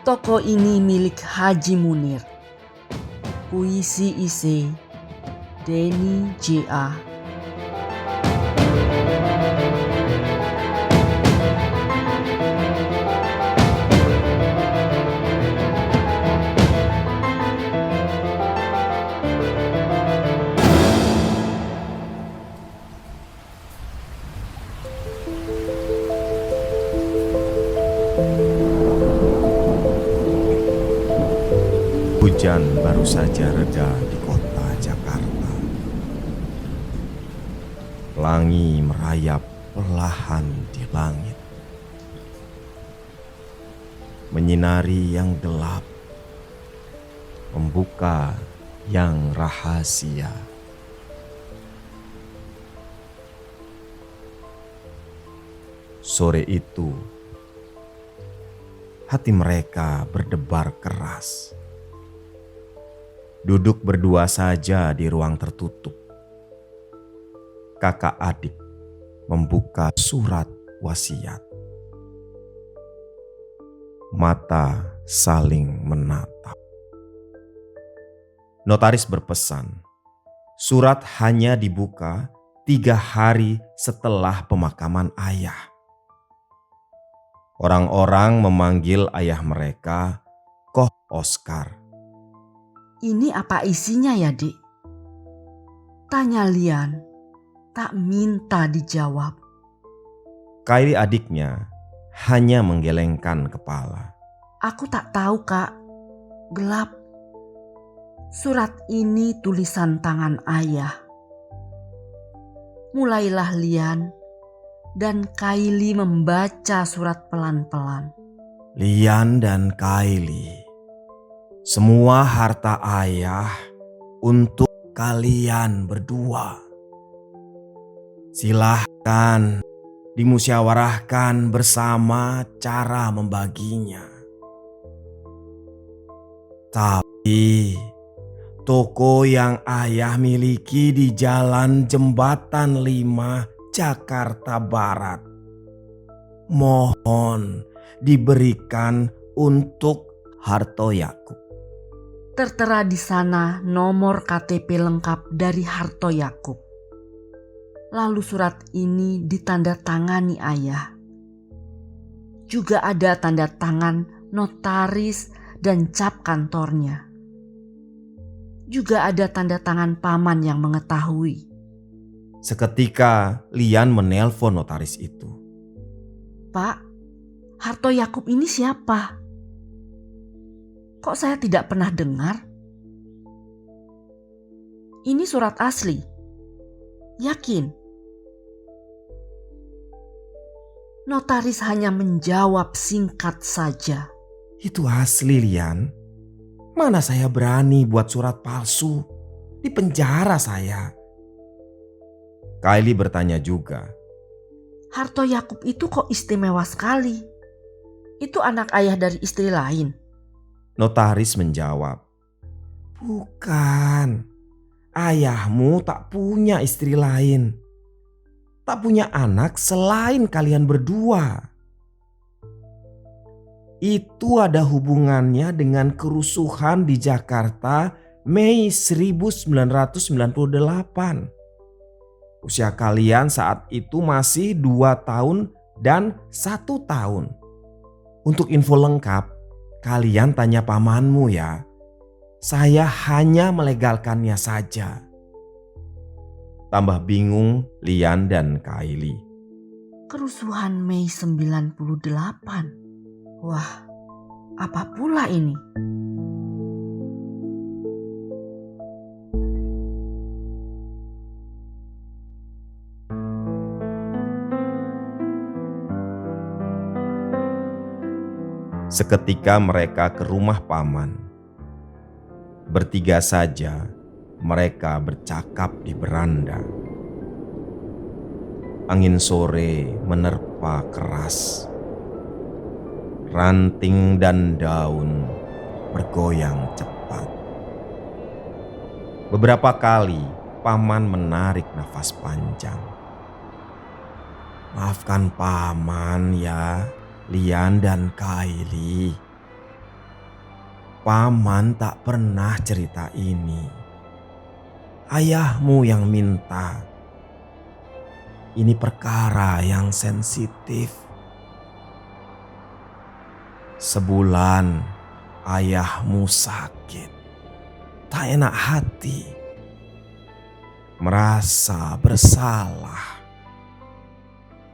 Toko ini milik Haji Munir. Puisi isi Denny J.A. Hujan baru saja reda di kota Jakarta. Pelangi merayap perlahan di langit, menyinari yang gelap, membuka yang rahasia. Sore itu, hati mereka berdebar keras. Duduk berdua saja di ruang tertutup. Kakak adik membuka surat wasiat. Mata saling menatap. Notaris berpesan, surat hanya dibuka 3 hari setelah pemakaman ayah. Orang-orang memanggil ayah mereka Koh Oscar. Ini apa isinya ya, Dik? Tanya Lian, tak minta dijawab. Kylie adiknya hanya menggelengkan kepala. Aku tak tahu, Kak. Gelap. Surat ini tulisan tangan ayah. Mulailah Lian dan Kylie membaca surat pelan-pelan. Lian dan Kylie, semua harta ayah untuk kalian berdua. Silahkan dimusyawarahkan bersama cara membaginya. Tapi toko yang ayah miliki di Jalan Jembatan 5 Jakarta Barat, mohon diberikan untuk Harto Yakub. Tertera di sana nomor KTP lengkap dari Harto Yakub. Lalu surat ini ditandatangani ayah. Juga ada tanda tangan notaris dan cap kantornya. Juga ada tanda tangan paman yang mengetahui. Seketika Lian menelpon notaris itu. Pak, Harto Yakub ini siapa? Kok saya tidak pernah dengar? Ini surat asli. Yakin? Notaris hanya menjawab singkat saja. Itu asli, Lian. Mana saya berani buat surat palsu. Di penjara saya. Kylie bertanya juga. Harto Yakub itu kok istimewa sekali. Itu anak ayah dari istri lain. Notaris menjawab. Bukan. Ayahmu tak punya istri lain. Tak punya anak selain kalian berdua. Itu ada hubungannya dengan kerusuhan di Jakarta Mei 1998. Usia kalian saat itu masih 2 tahun dan 1 tahun. Untuk info lengkap, kalian tanya pamanmu ya. Saya hanya melegalkannya saja. Tambah bingung Lian dan Kylie. Kerusuhan Mei 98. Wah, apa pula ini? Seketika mereka ke rumah paman. Bertiga saja mereka bercakap di beranda. Angin sore menerpa keras. Ranting dan daun bergoyang cepat. Beberapa kali paman menarik nafas panjang. Maafkan paman ya, Lian dan Kylie. Paman tak pernah cerita ini. Ayahmu yang minta. Ini perkara yang sensitif. Sebulan ayahmu sakit. Tak enak hati. Merasa bersalah.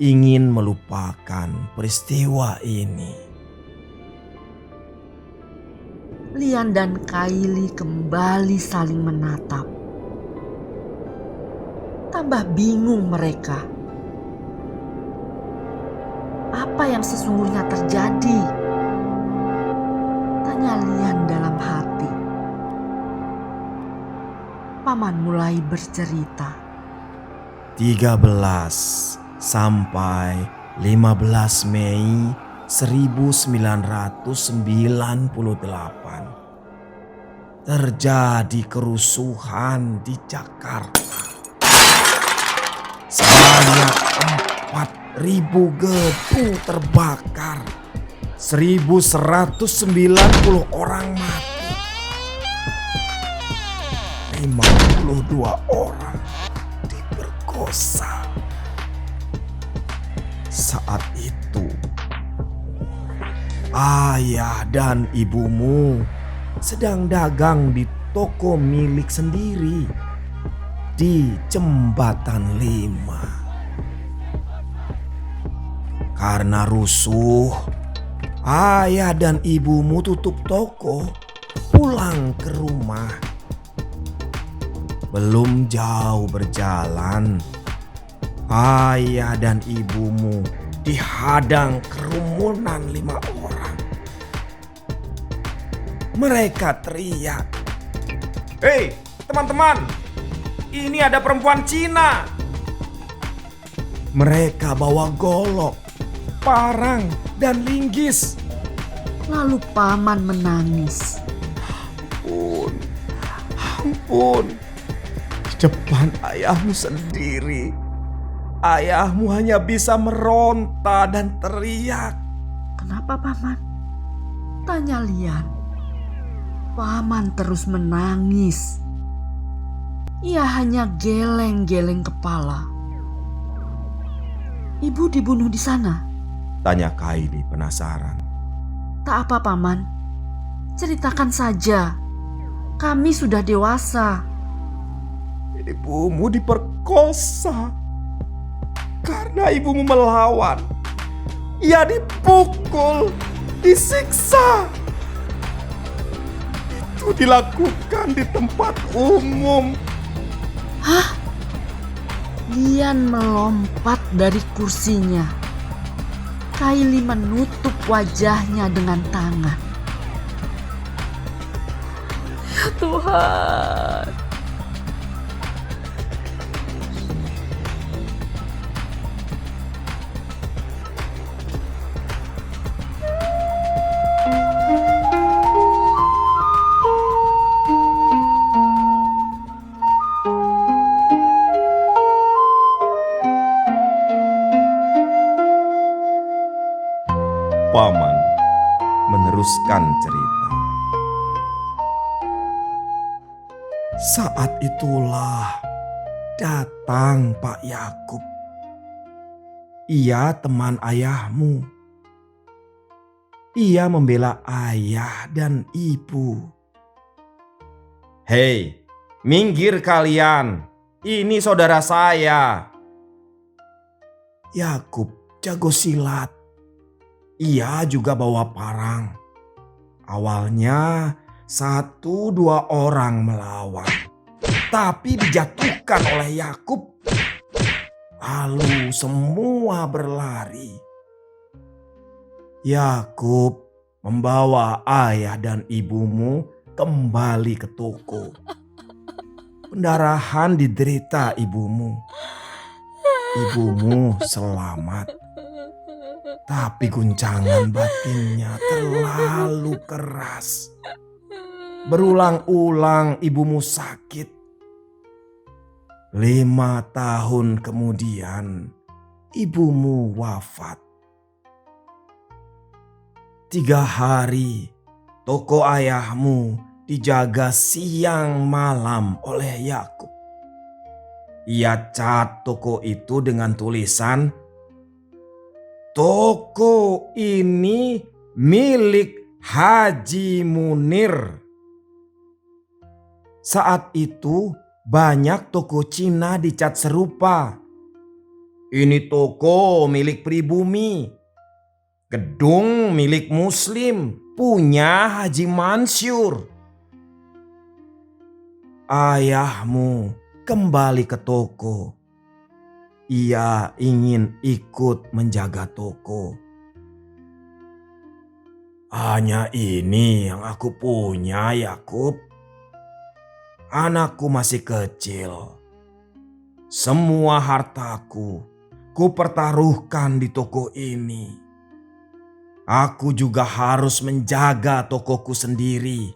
Ingin melupakan peristiwa ini. Lian dan Kylie kembali saling menatap. Tambah bingung mereka. Apa yang sesungguhnya terjadi? Tanya Lian dalam hati. Paman mulai bercerita. 13 sampai 15 Mei 1998 terjadi kerusuhan di Jakarta. Sebanyak 4.000 gedung terbakar. 1.190 orang mati. 52 orang diperkosa. Saat itu ayah dan ibumu sedang dagang di toko milik sendiri di Jembatan 5. Karena rusuh, ayah dan ibumu tutup toko, pulang ke rumah. Belum jauh berjalan, ayah dan ibumu dihadang kerumunan 5 orang. Mereka teriak, "Hei teman-teman, ini ada perempuan Cina." Mereka bawa golok, parang, dan linggis. Lalu paman menangis. Ampun, di depan ayahmu sendiri. Ayahmu hanya bisa meronta dan teriak. Kenapa paman? Tanya Lian. Paman terus menangis. Ia hanya geleng-geleng kepala. Ibu dibunuh di sana? Tanya Kylie penasaran. Tak apa paman. Ceritakan saja. Kami sudah dewasa. Ibumu diperkosa karena ibumu melawan. Ia dipukul, disiksa. Itu dilakukan di tempat umum. Hah? Lian melompat dari kursinya. Kylie menutup wajahnya dengan tangan. Ya Tuhan. Paman meneruskan cerita. Saat itulah datang Pak Yakub. Ia teman ayahmu. Ia membela ayah dan ibu. "Hei, minggir kalian. Ini saudara saya." Yakub jago silat. Ia juga bawa parang. Awalnya 1-2 orang melawan, tapi dijatuhkan oleh Yakub. Lalu semua berlari. Yakub membawa ayah dan ibumu kembali ke toko. Pendarahan diderita ibumu. Ibumu selamat. Tapi guncangan batinnya terlalu keras. Berulang-ulang ibumu sakit. 5 tahun kemudian ibumu wafat. 3 hari toko ayahmu dijaga siang malam oleh Yakub. Ia cat toko itu dengan tulisan, "Toko ini milik Haji Munir." Saat itu banyak toko Cina dicat serupa. "Ini toko milik pribumi. Gedung milik Muslim, punya Haji Mansur." Ayahmu kembali ke toko. Ia ingin ikut menjaga toko. "Hanya ini yang aku punya, Yakub. Anakku masih kecil. Semua hartaku kupertaruhkan di toko ini. Aku juga harus menjaga tokoku sendiri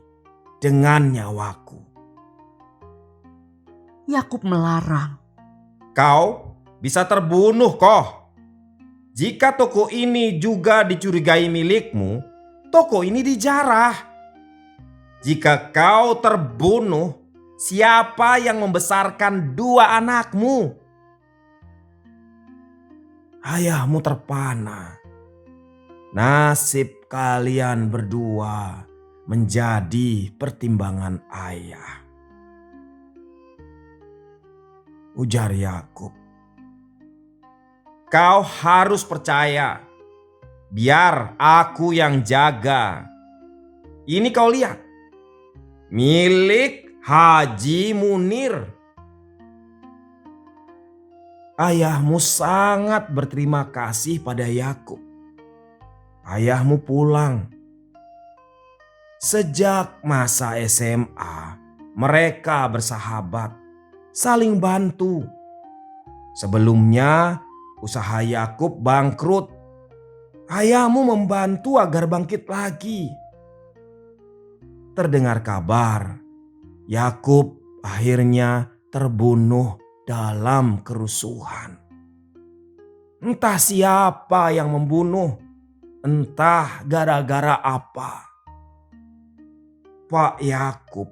dengan nyawaku." Yakub melarang. "Kau bisa terbunuh kok. Jika toko ini juga dicurigai milikmu, toko ini dijarah. Jika kau terbunuh, siapa yang membesarkan dua anakmu?" Ayahmu terpana. Nasib kalian berdua menjadi pertimbangan ayah. Ujar Yakub, "Kau harus percaya. Biar aku yang jaga. Ini kau lihat. Milik Haji Munir." Ayahmu sangat berterima kasih pada Yakub. Ayahmu pulang. Sejak masa SMA, mereka bersahabat, saling bantu. Sebelumnya, usaha Yakub bangkrut. Ayahmu membantu agar bangkit lagi. Terdengar kabar, Yakub akhirnya terbunuh dalam kerusuhan. Entah siapa yang membunuh, entah gara-gara apa. Pak Yakub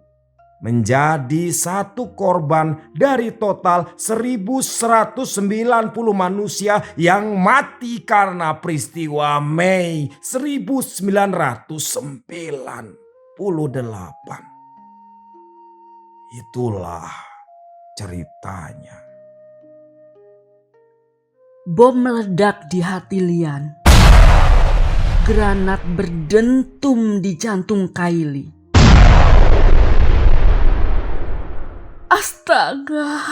menjadi satu korban dari total 1190 manusia yang mati karena peristiwa Mei 1998. Itulah ceritanya. Bom meledak di hati Lian. Granat berdentum di jantung Kylie. Astaga!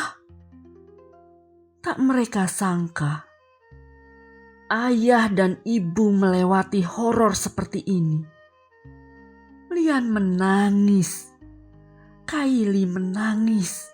Tak mereka sangka, ayah dan ibu melewati horor seperti ini. Lian menangis. Kylie menangis.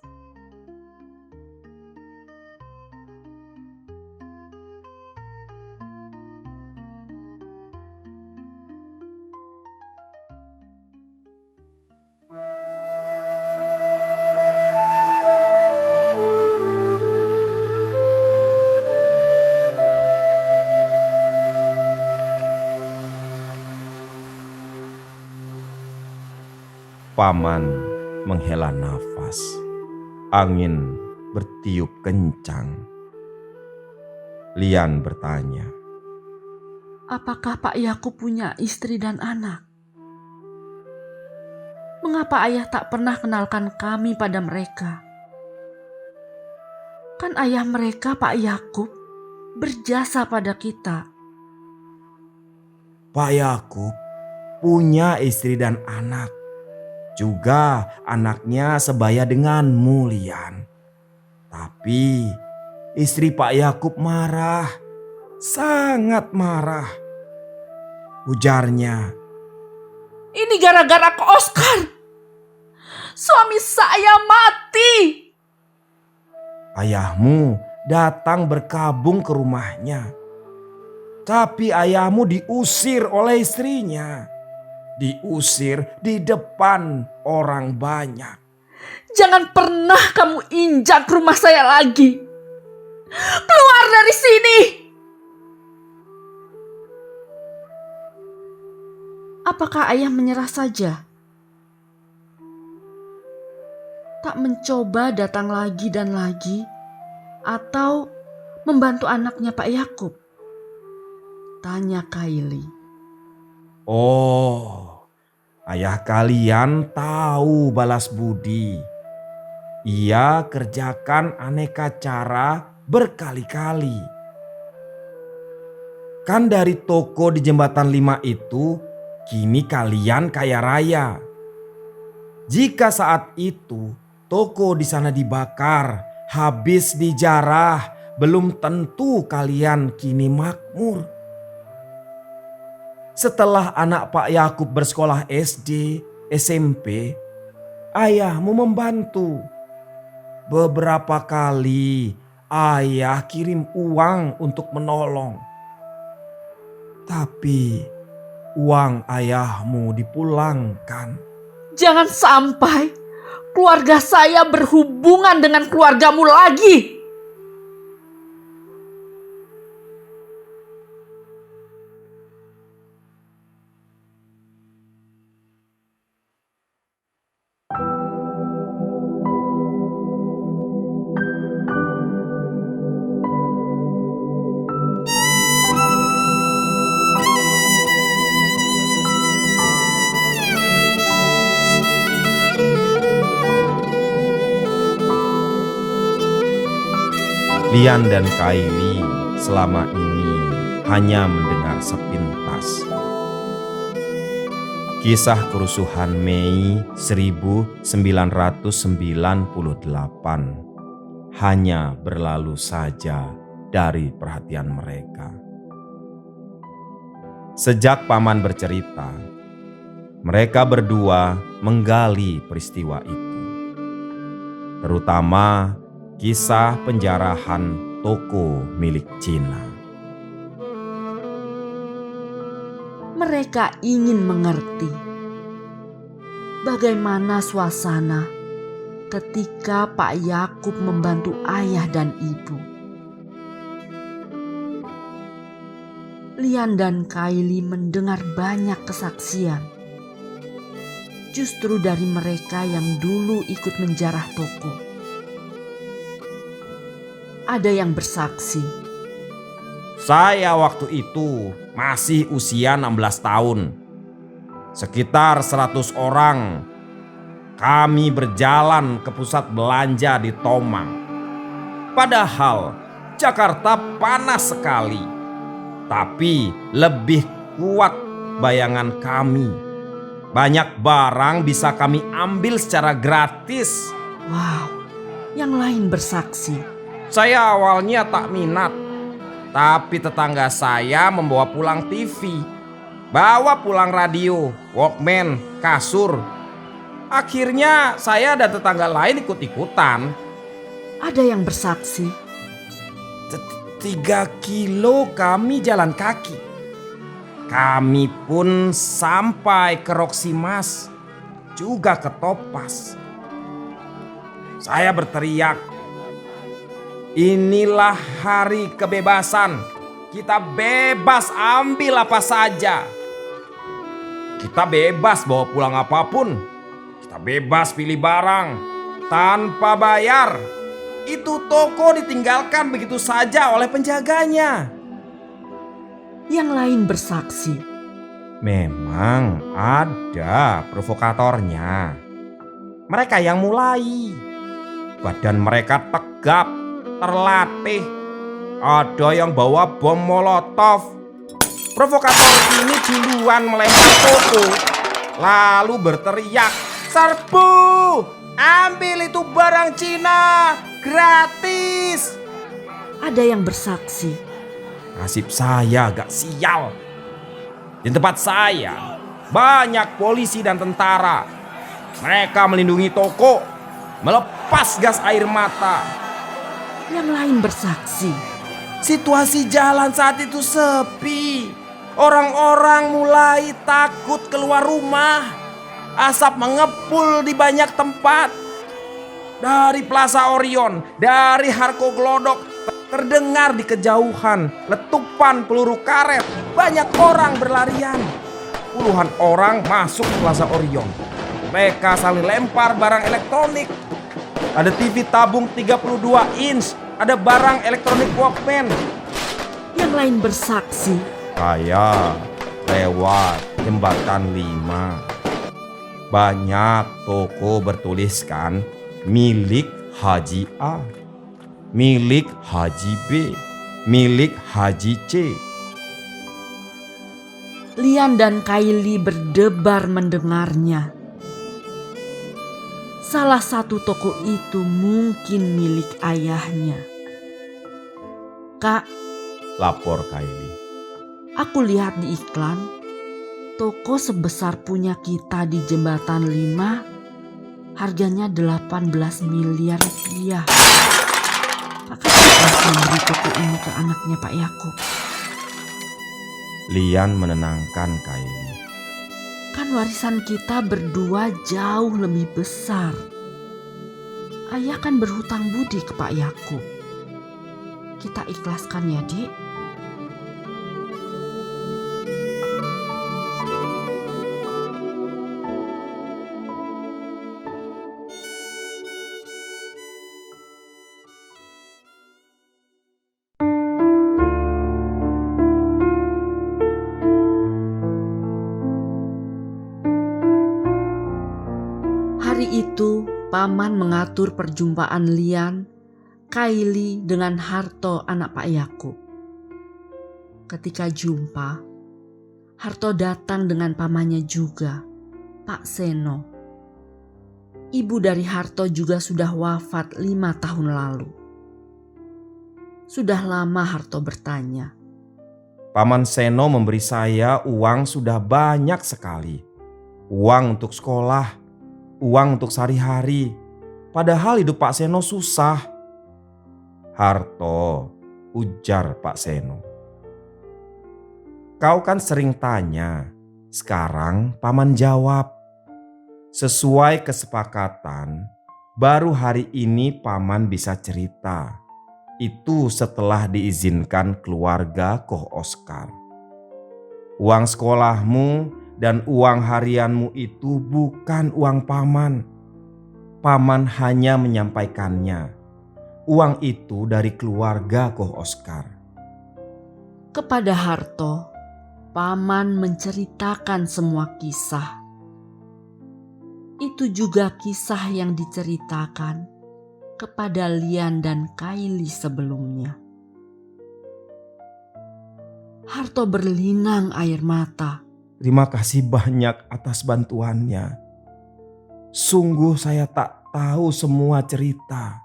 Paman menghela nafas. Angin bertiup kencang. Lian bertanya, Apakah Pak Yakub punya istri dan anak? Mengapa ayah tak pernah kenalkan kami pada mereka? Kan ayah mereka, Pak Yakub, berjasa pada kita. Pak Yakub punya istri dan anak. Juga anaknya sebaya denganmu, Lian. Tapi istri Pak Yakub marah. Sangat marah. Ujarnya, Ini gara-gara ke Oscar. Suami saya mati. ayahmu datang berkabung ke rumahnya. Tapi ayahmu diusir oleh istrinya. Diusir di depan orang banyak. Jangan pernah kamu injak rumah saya lagi. Keluar dari sini. Apakah ayah menyerah saja? Tak mencoba datang lagi dan lagi, atau membantu anaknya Pak Yakub? Tanya Kylie. Oh, ayah kalian tahu balas budi. Ia kerjakan aneka cara berkali-kali. Kan dari toko di Jembatan 5 itu, kini kalian kaya raya. Jika saat itu toko di sana dibakar, habis dijarah, belum tentu kalian kini makmur. Setelah anak Pak Yakub bersekolah SD, SMP, ayahmu membantu. Beberapa kali ayah kirim uang untuk menolong. Tapi uang ayahmu dipulangkan. Jangan sampai keluarga saya berhubungan dengan keluargamu lagi. Lian dan Kylie selama ini hanya mendengar sepintas. Kisah kerusuhan Mei 1998 hanya berlalu saja dari perhatian mereka. Sejak paman bercerita, mereka berdua menggali peristiwa itu. Terutama kisah penjarahan toko milik Cina. Mereka ingin mengerti bagaimana suasana ketika Pak Yakub membantu ayah dan ibu. Lian dan Kylie mendengar banyak kesaksian, justru dari mereka yang dulu ikut menjarah toko. Ada yang bersaksi, Saya waktu itu masih usia 16 tahun. Sekitar 100 orang. Kami berjalan ke pusat belanja di Tomang. Padahal Jakarta panas sekali. Tapi lebih kuat bayangan kami. Banyak barang bisa kami ambil secara gratis. wow, yang lain bersaksi. Saya awalnya tak minat, tapi tetangga saya membawa pulang TV, bawa pulang radio, Walkman, kasur. Akhirnya saya dan tetangga lain ikut-ikutan. Ada yang bersaksi, 3 kilo kami jalan kaki. Kami pun sampai ke Roxy Mas, juga ke Topas. Saya berteriak, inilah hari kebebasan. Kita bebas ambil apa saja. Kita bebas bawa pulang apapun. Kita bebas pilih barang tanpa bayar. Itu toko ditinggalkan begitu saja oleh penjaganya. yang lain bersaksi. Memang ada provokatornya. Mereka yang mulai. Badan mereka tegap, terlatih. Ada yang bawa bom molotov. Provokator ini duluan melempar toko, lalu berteriak, "Serbu! Ambil itu barang Cina, gratis!" Ada yang bersaksi, Nasib saya agak sial. Di tempat saya banyak polisi dan tentara. Mereka melindungi toko, melepas gas air mata. yang lain bersaksi. Situasi jalan saat itu sepi. Orang-orang mulai takut keluar rumah. Asap mengepul di banyak tempat. Dari Plaza Orion, dari Harko Glodok, terdengar di kejauhan letupan peluru karet. Banyak orang berlarian. Puluhan orang masuk ke Plaza Orion. Mereka saling lempar barang elektronik. Ada TV tabung 32 inch. Ada barang elektronik Walkman. Yang lain bersaksi. Saya lewat jembatan 5. Banyak toko bertuliskan milik Haji A, milik Haji B, milik Haji C. Lian dan Kylie berdebar mendengarnya. Salah satu toko itu mungkin milik ayahnya. "Kak," lapor Kylie. "aku lihat di iklan, toko sebesar punya kita di jembatan 5 harganya 18 miliar rupiah. Kakak ikhlas memberi toko ini ke anaknya Pak Yakub." Lian menenangkan Kylie. "Kan warisan kita berdua jauh lebih besar. Ayah kan berhutang budi ke Pak Yakub. Kita ikhlaskan ya, Dik." Hari itu, Paman mengatur perjumpaan Lian, Kylie dengan Harto anak Pak Yakub. Ketika jumpa, Harto datang dengan pamannya juga, Pak Seno. Ibu dari Harto juga sudah wafat 5 tahun lalu. Sudah lama Harto bertanya. Paman Seno memberi saya uang sudah banyak sekali. Uang untuk sekolah, uang untuk sehari-hari. Padahal hidup Pak Seno susah. "Harto," ujar Pak Seno. "Kau kan sering tanya. Sekarang Paman jawab. Sesuai kesepakatan, baru hari ini Paman bisa cerita. Itu setelah diizinkan keluarga Koh Oskar. Uang sekolahmu dan uang harianmu itu bukan uang Paman. Paman hanya menyampaikannya. Uang itu dari keluarga Koh Oskar." Kepada Harto, Paman menceritakan semua kisah. Itu juga kisah yang diceritakan kepada Lian dan Kylie sebelumnya. Harto berlinang air mata. "Terima kasih banyak atas bantuannya. Sungguh saya tak tahu semua cerita.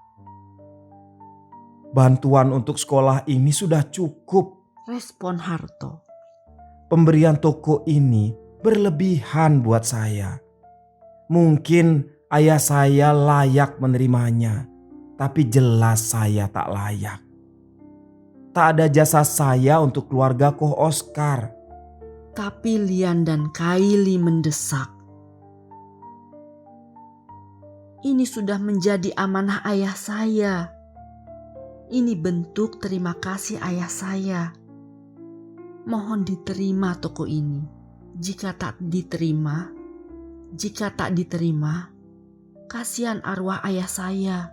Bantuan untuk sekolah ini sudah cukup. Respon Harto. Pemberian toko ini berlebihan buat saya. Mungkin ayah saya layak menerimanya, tapi jelas saya tak layak. Tak ada jasa saya untuk keluarga Koh Oskar." Tapi Lian dan Kylie mendesak. "Ini sudah menjadi amanah ayah saya. Ini bentuk terima kasih ayah saya. Mohon diterima toko ini. Jika tak diterima, kasihan arwah ayah saya."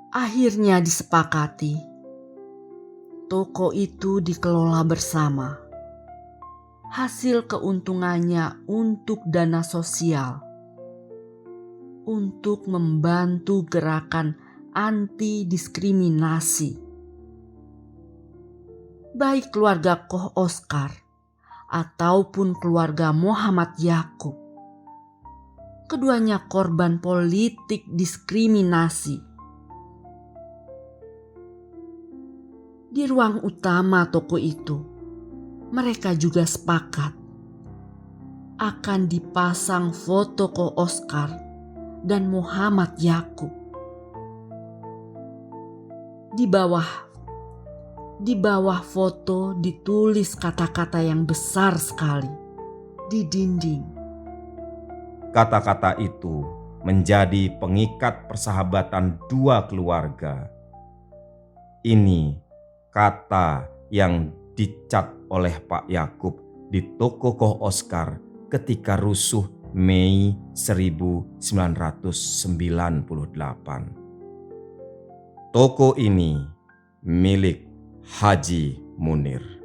Akhirnya disepakati. Toko itu dikelola bersama. Hasil keuntungannya untuk dana sosial. Untuk membantu gerakan anti diskriminasi. Baik keluarga Koh Oskar ataupun keluarga Muhammad Yakub. Keduanya korban politik diskriminasi. Di ruang utama toko itu, mereka juga sepakat akan dipasang foto Koh Oskar dan Muhammad Yakub. Di bawah foto ditulis kata-kata yang besar sekali di dinding. Kata-kata itu menjadi pengikat persahabatan dua keluarga. Ini kata yang dicat oleh Pak Yakub di toko Koh Oscar ketika rusuh Mei 1998. Toko ini milik Haji Munir.